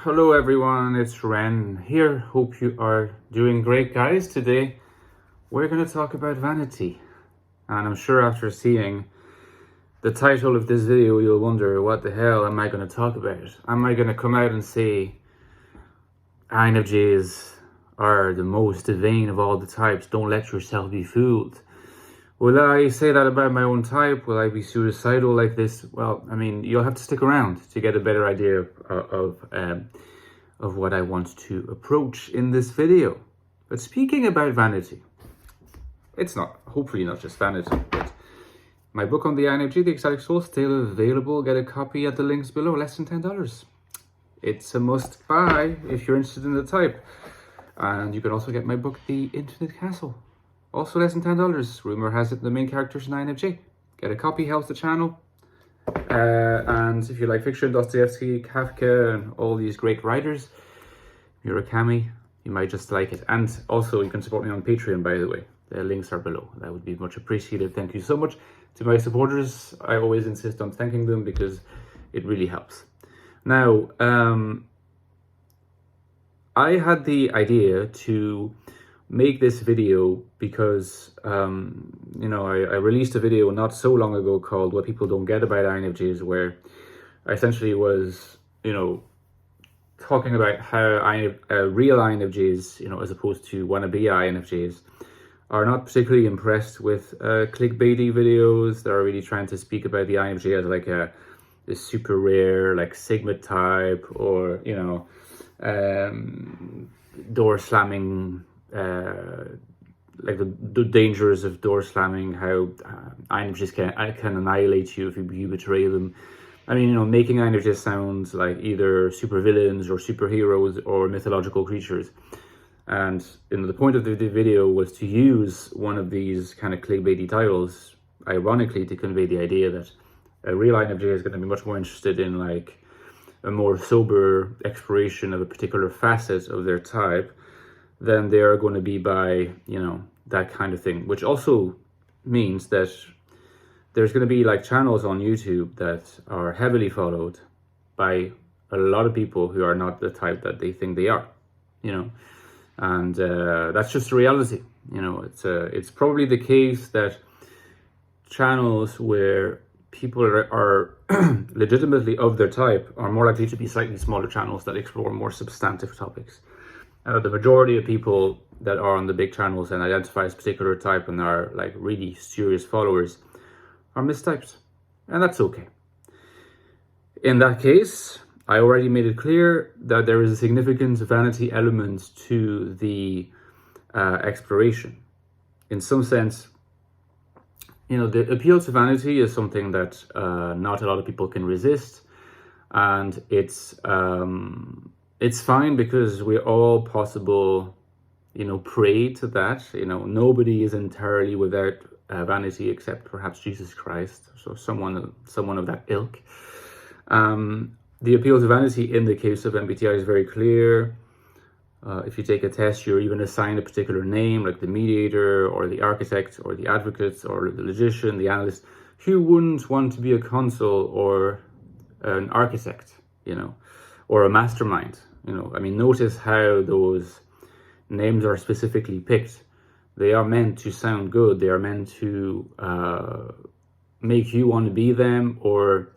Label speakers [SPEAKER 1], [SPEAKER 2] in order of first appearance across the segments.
[SPEAKER 1] Hello everyone, it's Ren here. Hope you are doing great, guys. Today we're going to talk about vanity. And I'm sure after seeing the title of this video, you'll wonder, what the hell am I going to talk about? Am I going to come out and say INFJs are the most vain of all the types? Don't let yourself be fooled. Will I say that about my own type? Will I be suicidal like this? Well, I mean, you'll have to stick around to get a better idea of what I want to approach in this video. But speaking about vanity, it's hopefully not just vanity, but my book on the INFJ, The Ecstatic Soul, still available. Get a copy at the links below, less than $10. It's a must buy if you're interested in the type. And you can also get my book, The Infinite Castle. Also less than $10. Rumor has it the main character's an INFJ. Get a copy, helps the channel. And if you like fiction, Dostoevsky, Kafka, and all these great writers, Murakami, you might just like it. And also, you can support me on Patreon, by the way. The links are below. That would be much appreciated. Thank you so much to my supporters. I always insist on thanking them because it really helps. Now, I had the idea to make this video because, I released a video not so long ago called What People Don't Get About INFJs, where I essentially was, talking about how real INFJs, as opposed to wannabe INFJs, are not particularly impressed with clickbaity videos. They're really trying to speak about the INFJ as like this super rare, like Sigma type, or, door slamming, like the dangers of door slamming, how INFJs can annihilate you if you betray them. I mean, making INFJs sound like either supervillains or superheroes or mythological creatures. And the point of the video was to use one of these kind of clickbaity titles, ironically, to convey the idea that a real INFJ is going to be much more interested in like a more sober exploration of a particular facet of their type than they are going to be by, that kind of thing. Which also means that there's going to be like channels on YouTube that are heavily followed by a lot of people who are not the type that they think they are, and that's just the reality. It's probably the case that channels where people are legitimately of their type are more likely to be slightly smaller channels that explore more substantive topics. The majority of people that are on the big channels and identify as a particular type and are like really serious followers are mistyped, and that's okay. In that case, I already made it clear that there is a significant vanity element to the exploration. In some sense, the appeal to vanity is something that not a lot of people can resist, and it's fine because we're all possible, prey to that. Nobody is entirely without vanity except perhaps Jesus Christ, so someone of that ilk. The appeal to vanity in the case of MBTI is very clear. If you take a test, you're even assigned a particular name, like the mediator or the architect or the advocate or the logician, the analyst. Who wouldn't want to be a consul or an architect, or a mastermind? Notice how those names are specifically picked. They are meant to sound good. They are meant to make you want to be them, or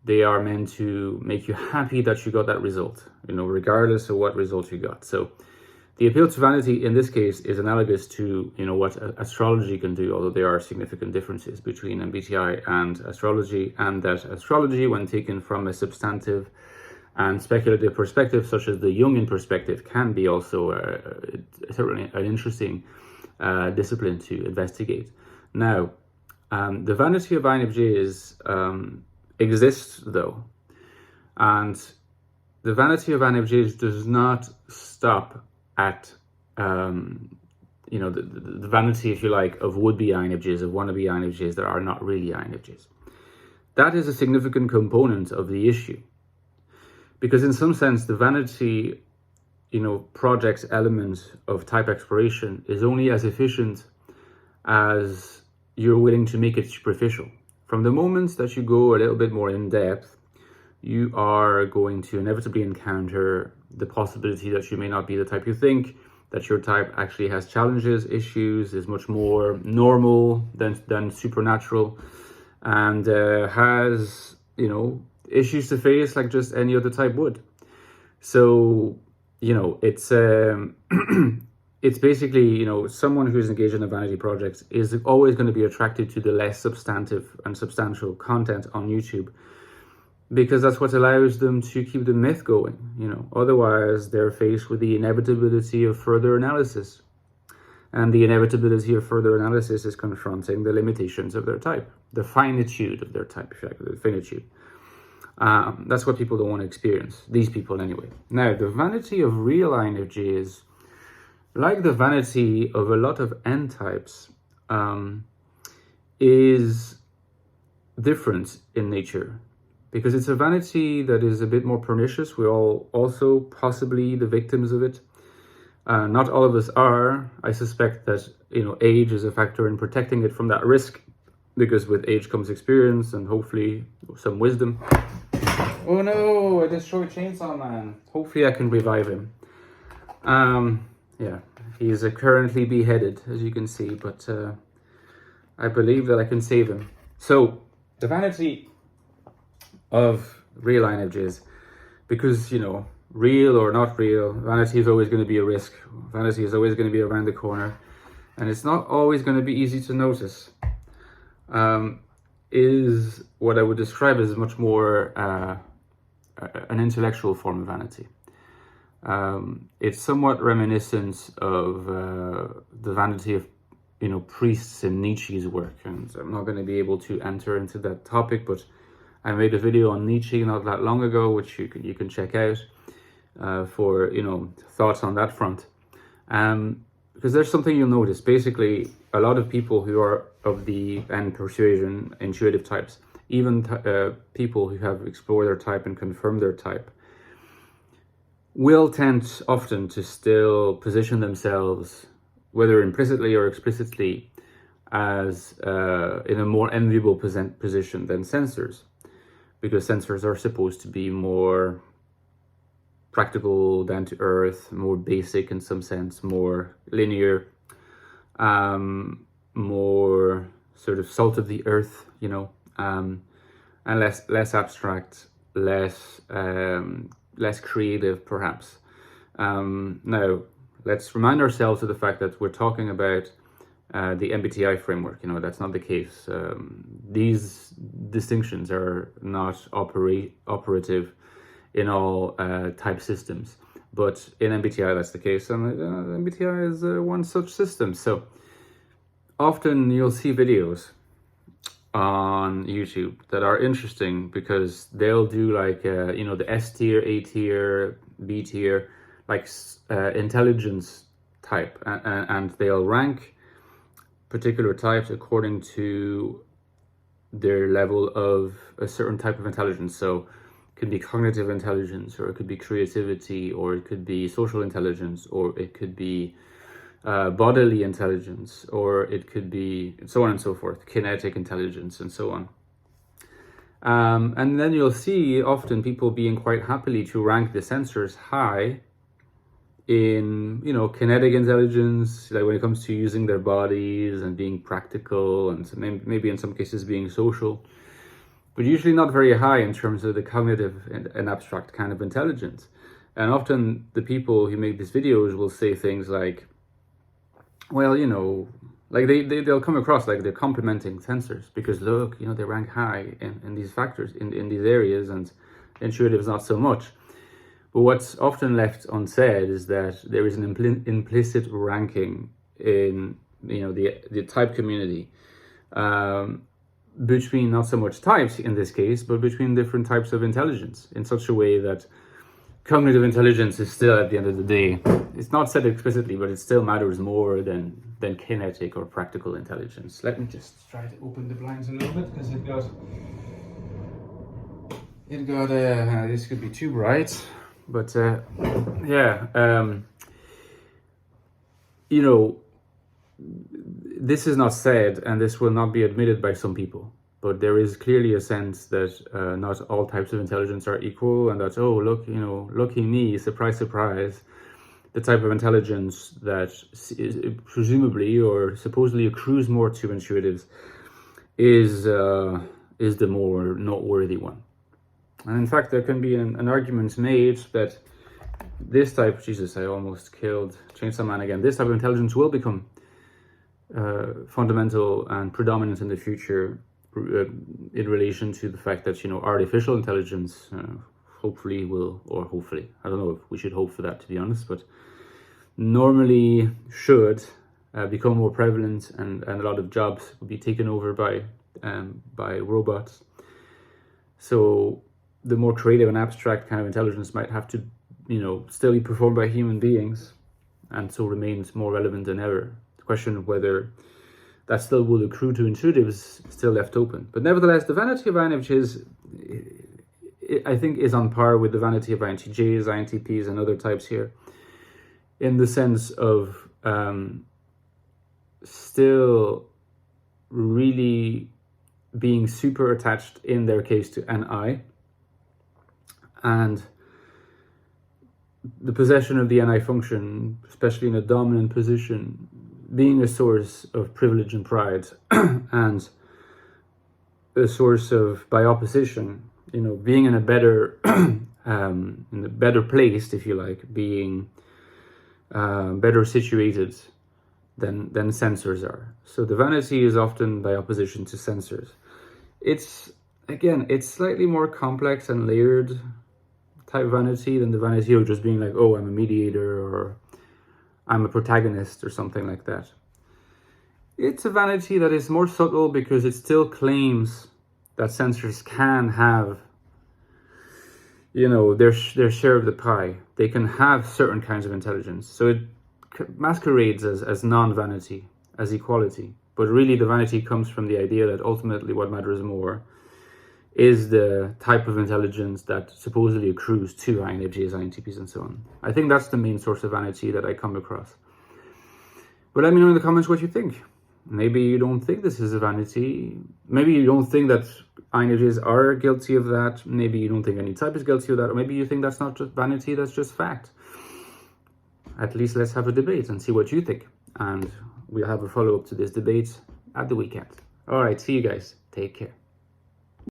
[SPEAKER 1] they are meant to make you happy that you got that result, regardless of what result you got. So the appeal to vanity in this case is analogous to, what astrology can do, although there are significant differences between MBTI and astrology, and that astrology, when taken from a substantive and speculative perspective, such as the Jungian perspective, can be also certainly an interesting discipline to investigate. Now, the vanity of INFJs exists though, and the vanity of INFJs does not stop at the vanity, if you like, of would-be INFJs, of wannabe INFJs that are not really INFJs. That is a significant component of the issue, because in some sense the vanity project's element of type exploration is only as efficient as you're willing to make it superficial. From the moment that you go a little bit more in depth, you are going to inevitably encounter the possibility that you may not be the type you think, that your type actually has challenges, issues, is much more normal than supernatural, and has, you know, issues to face like just any other type would. So, you know, it's it's basically, you know, someone who's engaged in a vanity project is always going to be attracted to the less substantive and substantial content on YouTube, because that's what allows them to keep the myth going, you know. Otherwise, they're faced with the inevitability of further analysis. And the inevitability of further analysis is confronting the limitations of their type, the finitude of their type, if you like, the finitude. That's what people don't want to experience, these people anyway. Now, the vanity of real INFJs, like the vanity of a lot of N types, is different in nature, because it's a vanity that is a bit more pernicious. We're all also possibly the victims of it. Not all of us are. I suspect that, you know, age is a factor in protecting it from that risk, because with age comes experience and hopefully some wisdom. Oh no, I destroyed Chainsaw Man. Hopefully I can revive him. Yeah, he's currently beheaded, as you can see, but I believe that I can save him. So, the vanity of real INFJs, because, you know, real or not real, vanity is always going to be a risk. Vanity is always going to be around the corner, and it's not always going to be easy to notice. Is what I would describe as much more an intellectual form of vanity. It's somewhat reminiscent of the vanity of, you know, priests in Nietzsche's work, and I'm not going to be able to enter into that topic, but I made a video on Nietzsche not that long ago, which you can check out for, you know, thoughts on that front. Because there's something you'll notice. Basically, a lot of people who are of the N persuasion, intuitive types, even people who have explored their type and confirmed their type, will tend often to still position themselves, whether implicitly or explicitly, as in a more enviable position than sensors, because sensors are supposed to be more practical, down to earth, more basic in some sense, more linear, more sort of salt of the earth, you know, and less abstract, less creative, perhaps. Now, let's remind ourselves of the fact that we're talking about the MBTI framework. You know, that's not the case. These distinctions are not operative in all type systems, but in MBTI that's the case, and MBTI is one such system. So often you'll see videos on YouTube that are interesting, because they'll do like you know, the S tier, A tier, B tier, like intelligence type, and they'll rank particular types according to their level of a certain type of intelligence. So it could be cognitive intelligence, or it could be creativity, or it could be social intelligence, or it could be bodily intelligence, or it could be so on and so forth, kinetic intelligence, and so on. And then you'll see often people being quite happily to rank the sensors high in, you know, kinetic intelligence, like when it comes to using their bodies and being practical, and maybe in some cases being social, but usually not very high in terms of the cognitive and abstract kind of intelligence. And often the people who make these videos will say things like, well, you know, like they'll come across like they're complimenting sensors, because look, you know, they rank high in these factors, in these areas, and intuitives not so much. But what's often left unsaid is that there is an implicit ranking in, you know, the type community, between not so much types in this case, but between different types of intelligence, in such a way that cognitive intelligence is still, at the end of the day, it's not said explicitly, but it still matters more than kinetic or practical intelligence. Let me just try to open the blinds a little bit, because this could be too bright, but yeah, you know, this is not said, and this will not be admitted by some people, but there is clearly a sense that not all types of intelligence are equal, and that, oh, look, lucky me, surprise, surprise, the type of intelligence that is presumably or supposedly accrues more to intuitives is the more noteworthy one. And in fact, there can be an argument made that this type, Jesus, I almost killed Chainsaw Man again, this type of intelligence will become fundamental and predominant in the future in relation to the fact that, artificial intelligence hopefully will, or hopefully, I don't know if we should hope for that, to be honest, but normally should become more prevalent, and a lot of jobs will be taken over by robots. So the more creative and abstract kind of intelligence might have to, still be performed by human beings, and so remains more relevant than ever. The question of whether that still will accrue to intuitives is still left open. But nevertheless, the vanity of INFJs, I think, is on par with the vanity of INTJs, INTPs, and other types here, in the sense of still really being super attached, in their case, to an I, and the possession of the NI function, especially in a dominant position, being a source of privilege and pride, and a source of, by opposition, being in a better, placed, if you like, being better situated than sensors are. So the vanity is often by opposition to sensors. It's slightly more complex and layered type vanity than the vanity of just being like, oh, I'm a mediator, or I'm a protagonist, or something like that. It's a vanity that is more subtle because it still claims that sensors can have, their share of the pie. They can have certain kinds of intelligence. So it masquerades as non-vanity, as equality. But really the vanity comes from the idea that ultimately what matters more is the type of intelligence that supposedly accrues to INFJs, INTPs, and so on. I think that's the main source of vanity that I come across. But let me know in the comments what you think. Maybe you don't think this is a vanity. Maybe you don't think that INFJs are guilty of that. Maybe you don't think any type is guilty of that. Or maybe you think that's not just vanity, that's just fact. At least let's have a debate and see what you think. And we'll have a follow-up to this debate at the weekend. All right, see you guys. Take care.